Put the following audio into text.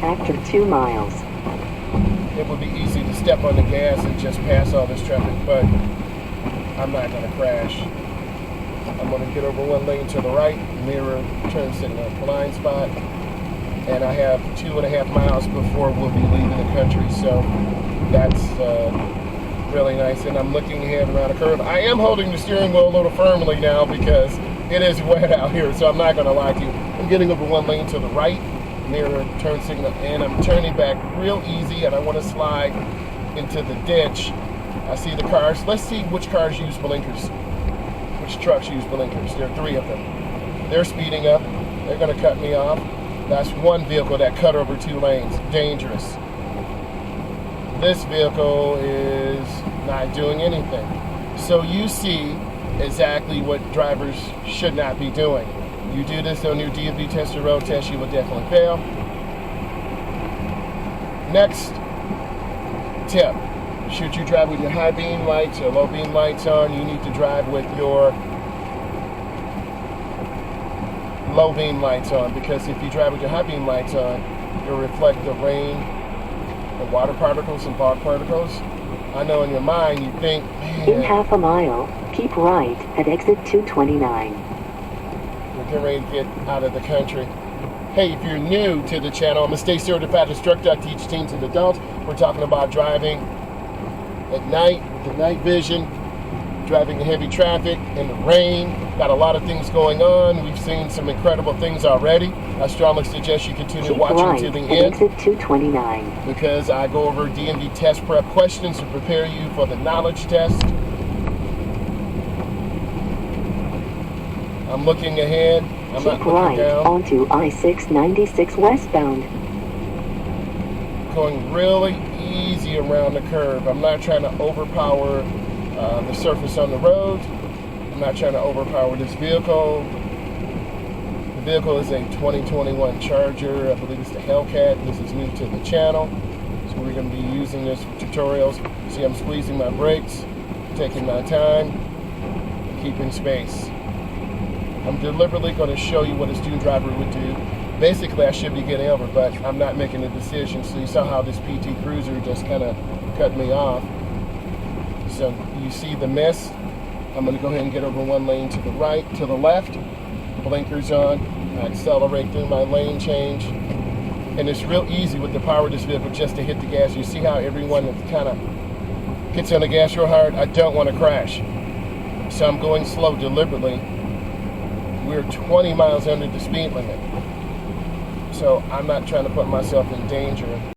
After 2 miles. It would be easy to step on the gas and just pass all this traffic, but I'm not going to crash. I'm going to get over one lane to the right, mirror, turn signal, blind spot, and I have 2.5 miles before we'll be leaving the country, so that's really nice. And I'm looking ahead around a curve. I am holding the steering wheel a little firmly now because it is wet out here, so I'm not going to lie to you. I'm getting over one lane to the right, mirror, turn signal, and I'm turning back real easy, and I want to slide into the ditch. I see the cars. Let's see which cars use blinkers. Which trucks use blinkers. There are 3 of them. They're speeding up. They're going to cut me off. That's one vehicle that cut over 2 lanes. Dangerous. This vehicle is not doing anything. So you see exactly what drivers should not be doing. You do this on your DMV test or road test, you will definitely fail. Next tip. Should you drive with your high beam lights or low beam lights on, you need to drive with your low beam lights on, because if you drive with your high beam lights on, you'll reflect the rain and water particles and fog particles. I know in your mind you think, man, in half a mile, keep right at exit 229. we're getting ready to get out of the country. Hey, if you're new to the channel, I'm a State Certified Instructor. I teach teens and adults. We're talking about driving at night, with the night vision, driving in heavy traffic, in the rain. Got a lot of things going on. We've seen some incredible things already. I strongly suggest you continue Keep watching right to the at end, exit 229. because I go over DMV test prep questions to prepare you for the knowledge test. I'm looking ahead. I'm not Keep looking right down. onto I-696 westbound. Going really easy around the curve. I'm not trying to overpower the surface on the road. I'm not trying to overpower this vehicle. The vehicle is a 2021 Charger. I believe it's the Hellcat. This is new to the channel, so we're going to be using this for tutorials. See, I'm squeezing my brakes, taking my time, keeping space. I'm deliberately going to show you what a student driver would do. Basically, I should be getting over, but I'm not making a decision. So you saw how this PT Cruiser just kind of cut me off. So you see the miss. I'm going to go ahead and get over one lane to the right, to the left. Blinkers on. I accelerate through my lane change. And it's real easy with the power of this vehicle just to hit the gas. You see how everyone kind of hits on the gas real hard? I don't want to crash. So I'm going slow deliberately. We're 20 miles under the speed limit. So I'm not trying to put myself in danger.